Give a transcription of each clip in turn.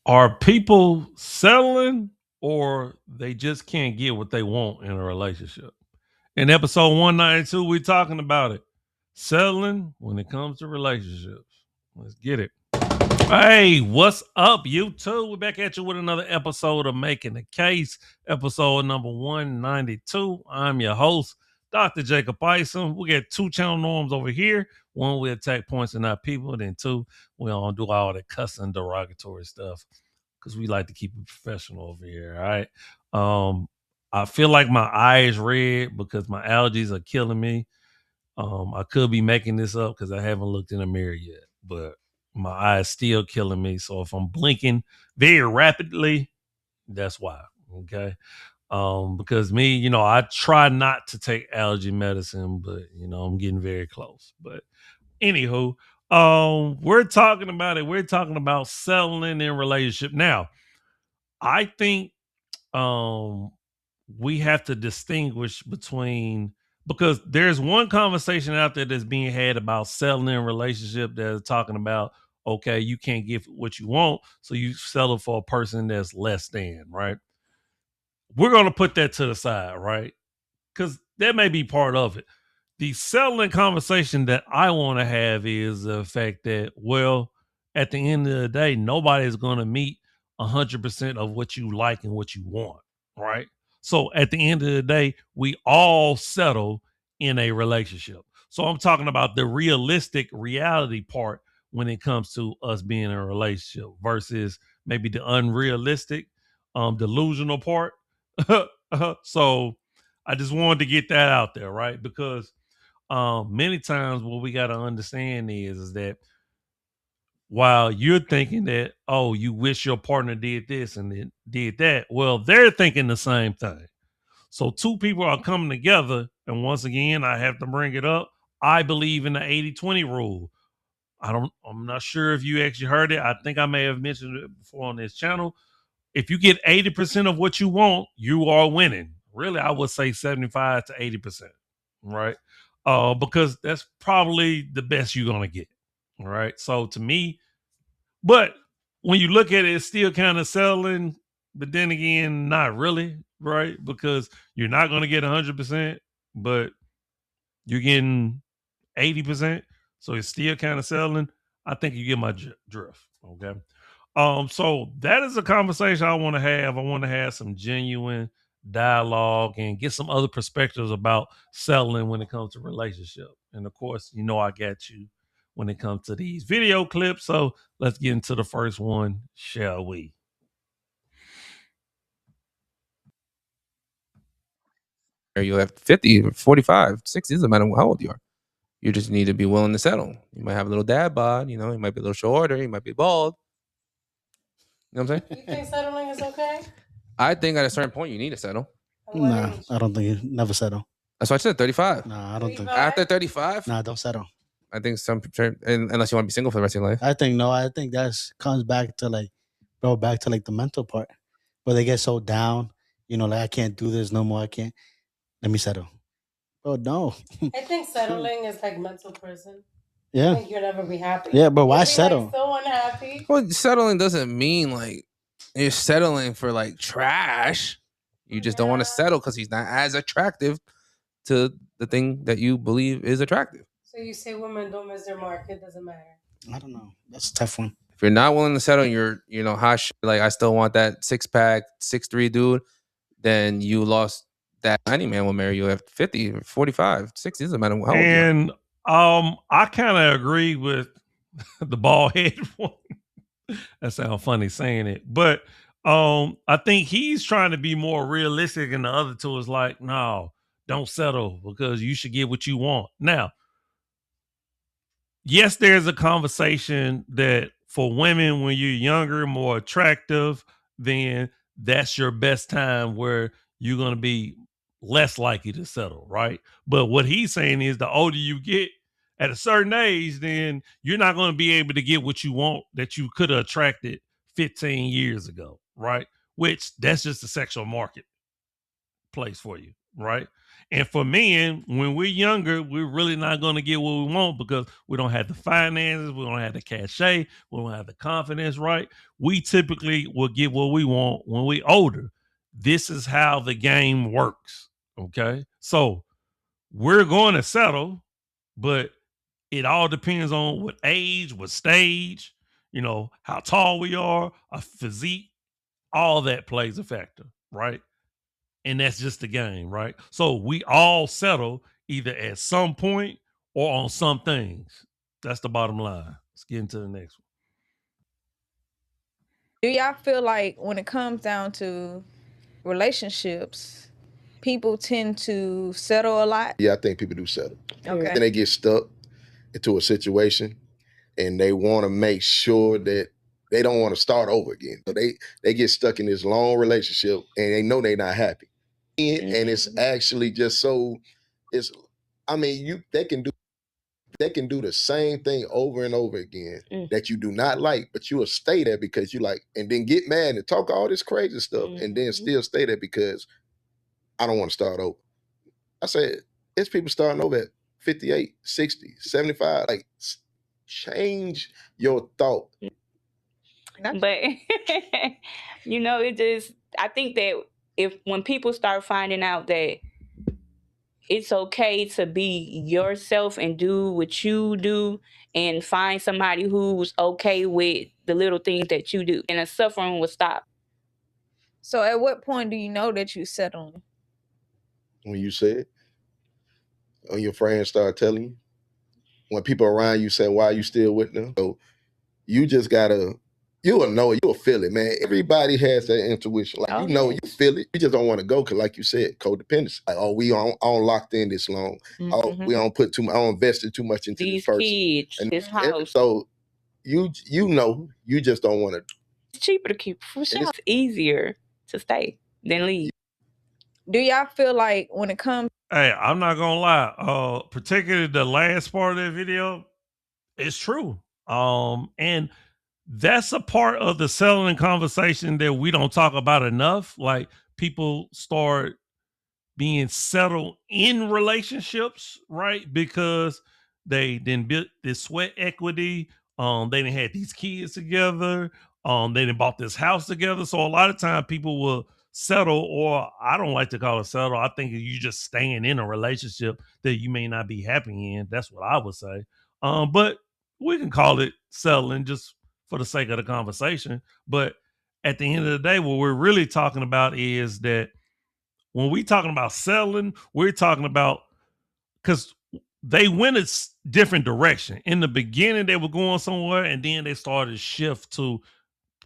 Are people settling or they just can't get what they want in a relationship? In episode 192, we're talking about it. Settling when it comes to relationships. Let's get it. Hey, what's up, YouTube? We're back at you with another episode of Making the Case, episode number 192. I'm your host, Dr. Jacob Isom. We got two channel norms over here. One, we attack points and not people. Then two, we don't do all that cussing derogatory stuff because we like to keep it professional over here. All right. I feel like my eye is red because my allergies are killing me. I could be making this up because I haven't looked in the mirror yet, but my eye is still killing me. So if I'm blinking very rapidly, that's why. Okay. Because me, I try not to take allergy medicine, but I'm getting very close. But anywho, we're talking about it. We're talking about settling in relationship. Now, I think um we have to distinguish between, because there's one conversation out there that's being had about settling in a relationship that's talking about, okay, you can't get what you want, so you settle for a person that's less than, right? We're going to put that to the side, right? Because that may be part of it. The settling conversation that I want to have is the fact that, well, at the end of the day, nobody's going to meet 100% of what you like and what you want, right? So at the end of the day, we all settle in a relationship. So I'm talking about the realistic reality part when it comes to us being in a relationship versus maybe the unrealistic, delusional part. So I just wanted to get that out there, right? Because many times what we got to understand is that while you're thinking that, oh, you wish your partner did this and then did that, well, they're thinking the same thing. So two people are coming together. And once again, I have to bring it up. I believe in the 80-20 rule. I'm not sure if you actually heard it. I think I may have mentioned it before on this channel. If you get 80% of what you want, you are winning. Really, I would say 75 to 80%, right? Because that's probably the best you're gonna get. All right. So to me, but when you look at it, it's still kind of settling, but then again, not really, right? Because you're not gonna get 100%, but you're getting 80%. So it's still kind of settling. I think you get my drift. Okay. So that is a conversation I want to have. I want to have some genuine dialogue and get some other perspectives about settling when it comes to relationship. And of course, I got you when it comes to these video clips. So let's get into the first one, shall we? Or you have 50, 45, 60, doesn't matter how old you are. You just need to be willing to settle. You might have a little dad bod, you might be a little shorter, you might be bald. You know what I'm saying? You think settling is okay? I think at a certain point you need to settle. Nah, I don't think you never settle. That's why I said 35. Nah, I don't think. After 35, Nah, don't settle. I think unless you want to be single for the rest of your life. I think no. I think that comes back to back to the mental part, where they get so down. Like I can't do this no more. I can't. Let me settle. Oh no. I think settling is like mental prison. Yeah. I think you'll never be happy. Yeah, but why You'll be, settle? like, so unhappy. Well, settling doesn't mean like you're settling for like trash. You just don't want to settle because he's not as attractive to the thing that you believe is attractive. So you say women don't miss their mark. It doesn't matter. I don't know. That's a tough one. If you're not willing to settle, you're hot shit, like I still want that 6-pack 6'3" dude, then you lost that. Any man will marry you at 50, 45, 60, doesn't matter how old you are. And I kind of agree with the bald head one. That sounds funny saying it, but I think he's trying to be more realistic, and the other two is like, no, don't settle because you should get what you want. Now, yes, there's a conversation that for women, when you're younger, more attractive, then that's your best time where you're going to be less likely to settle, right? But what he's saying is the older you get at a certain age, then you're not going to be able to get what you want that you could have attracted 15 years ago, right? Which that's just the sexual market place for you. right? And for men, when we're younger, we're really not going to get what we want because we don't have the finances, we don't have the cachet, we don't have the confidence, right? We typically will get what we want when we older. This is how the game works, okay? So we're going to settle, but it all depends on what age, what stage, how tall we are, our physique, all that plays a factor, right? And that's just the game, right? So we all settle either at some point or on some things. That's the bottom line. Let's get into the next one. Do y'all feel like when it comes down to relationships, people tend to settle a lot? Yeah, I think people do settle. Okay. Then they get stuck into a situation and they want to make sure that they don't want to start over again. So they get stuck in this long relationship and they know they're not happy. And it's actually just so they can do the same thing over and over again that you do not like, but you will stay there because you like, and then get mad and talk all this crazy stuff and then still stay there because I don't want to start over. I said, it's people starting over at 58, 60, 75. Like, change your thought. But I think that when people start finding out that it's okay to be yourself and do what you do and find somebody who's okay with the little things that you do, and the suffering will stop. So at what point do you know that you're settling? When you say it, when your friends start telling you, when people around you say, why are you still with them? So you just gotta, you'll know it, you'll feel it, man. Everybody has that intuition. Like, you feel it. You just don't want to go because, like you said, codependency. Like, we on locked in this long. We don't put I don't invested too much into These this person. kids, And this house. So you know, you just don't want to. It's cheaper to keep, for sure. It's easier to stay than leave. Do y'all feel like when it comes... Hey, I'm not gonna lie. Particularly the last part of that video, it's true. And that's a part of the settling conversation that we don't talk about enough. Like, people start being settled in relationships, right? Because they then built this sweat equity. They didn't had these kids together. They didn't bought this house together. So a lot of time people will settle, or I don't like to call it settle. I think you just staying in a relationship that you may not be happy in. That's what I would say. But we can call it settling just for the sake of the conversation. But at the end of the day, what we're really talking about is that when we talking about settling, we're talking about, because they went a different direction. In the beginning, they were going somewhere, and then they started to shift to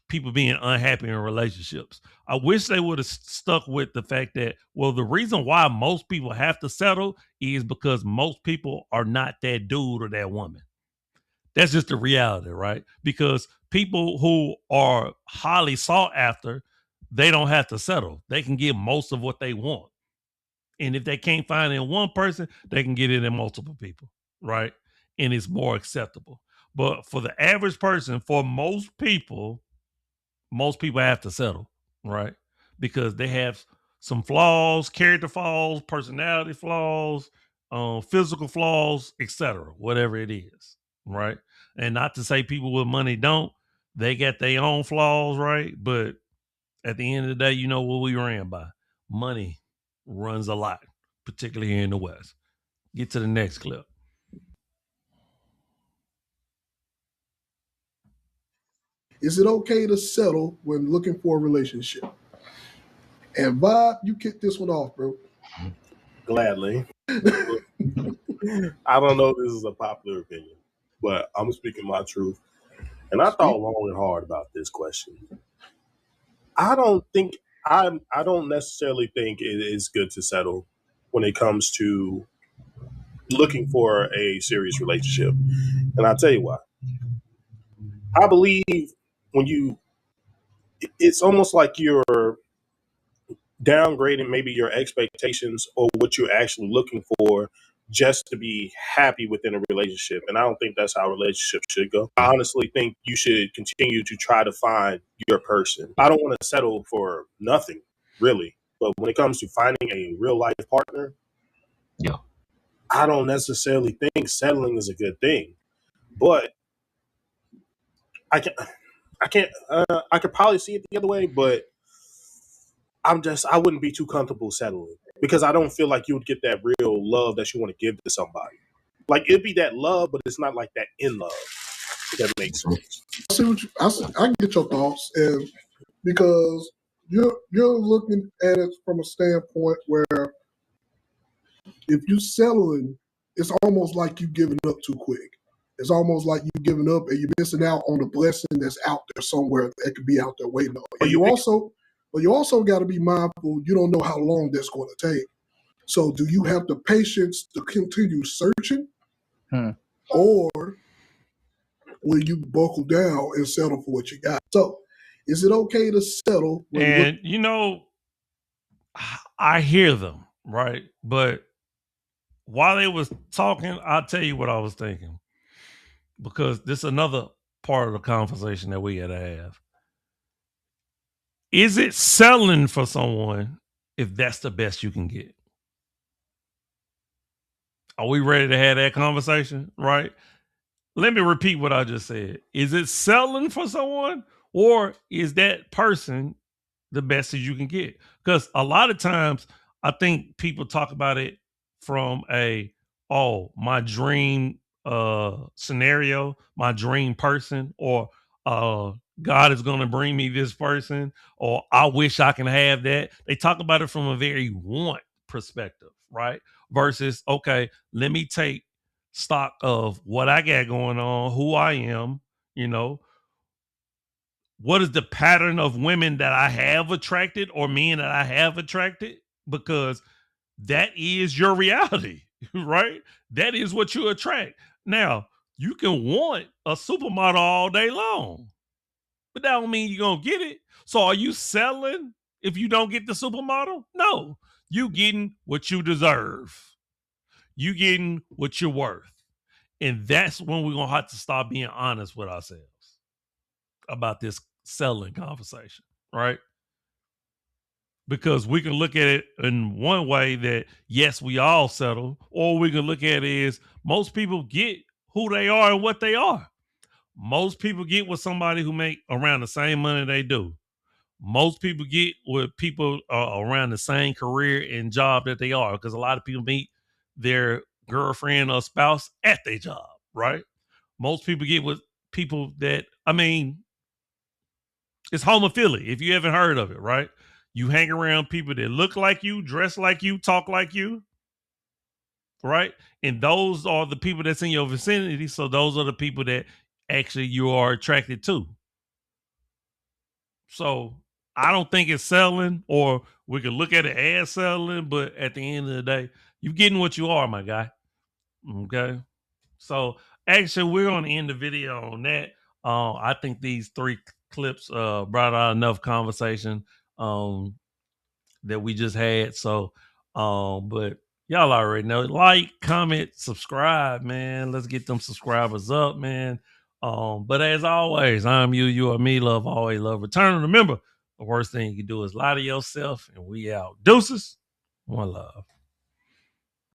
people being unhappy in relationships. I wish they would have stuck with the fact that, well, the reason why most people have to settle is because most people are not that dude or that woman. That's just the reality, right? Because people who are highly sought after, they don't have to settle. They can get most of what they want. And if they can't find it in one person, they can get it in multiple people, right? And it's more acceptable. But for the average person, for most people have to settle, right? Because they have some flaws, character flaws, personality flaws, physical flaws, etc., whatever it is, right? And not to say people with money don't. They got their own flaws, right? But at the end of the day, you know what we ran by. Money runs a lot, particularly here in the West. Get to the next clip. Is it okay to settle when looking for a relationship? And Bob, you kick this one off, bro. Gladly. I don't know if this is a popular opinion, but I'm speaking my truth. And I thought long and hard about this question. I don't necessarily think it is good to settle when it comes to looking for a serious relationship. And I'll tell you why. I believe it's almost like you're downgrading maybe your expectations or what you're actually looking for just to be happy within a relationship. And I don't think that's how a relationship should go. I honestly think you should continue to try to find your person. I don't want to settle for nothing, really. But when it comes to finding a real life partner, Yeah. I don't necessarily think settling is a good thing. But I could probably see it the other way, but I wouldn't be too comfortable settling because I don't feel like you would get that real love that you want to give to somebody. Like it'd be that love, but it's not like that in love. If that makes sense. I get your thoughts, and because you're looking at it from a standpoint where if you settling, it's almost like you giving up too quick. It's almost like you giving up and you're missing out on the blessing that's out there somewhere that could be out there waiting on. And you also got to be mindful. You don't know how long that's going to take. So, do you have the patience to continue searching, or will you buckle down and settle for what you got? So, is it okay to settle? And you know, I hear them, right? But while they was talking, I'll tell you what I was thinking. Because this is another part of the conversation that we gotta have. Is it selling for someone if that's the best you can get? Are we ready to have that conversation? Right? Let me repeat what I just said. Is it selling for someone, or is that person the best that you can get? Because a lot of times I think people talk about it from my dream scenario, my dream person, or God is going to bring me this person, or I wish I can have that. They talk about it from a very want perspective, right? Versus, okay, let me take stock of what I got going on, who I am, you know, what is the pattern of women that I have attracted or men that I have attracted? Because that is your reality, right? That is what you attract. Now, you can want a supermodel all day long, but that don't mean you're going to get it. So are you selling if you don't get the supermodel? No, you getting what you deserve. You getting what you're worth. And that's when we're going to have to start being honest with ourselves about this selling conversation, right? Because we can look at it in one way that, yes, we all settle, or we can look at it as most people get who they are and what they are. Most people get with somebody who make around the same money they do. Most people get with people around the same career and job that they are, because a lot of people meet their girlfriend or spouse at their job, right? Most people get with people that, it's homophilia, if you haven't heard of it, right? You hang around people that look like you, dress like you, talk like you, right? And those are the people that's in your vicinity. So those are the people that actually you are attracted to. So I don't think it's selling, or we can look at it as selling, but at the end of the day, you're getting what you are, my guy. Okay. So actually, we're going to end the video on that. I think these 3 clips brought out enough conversation that we just had. So, but y'all already know. Like, comment, subscribe, man. Let's get them subscribers up, man. But as always, I'm you are me, love, always love, return. Remember, the worst thing you can do is lie to yourself, and we out. Deuces, one love.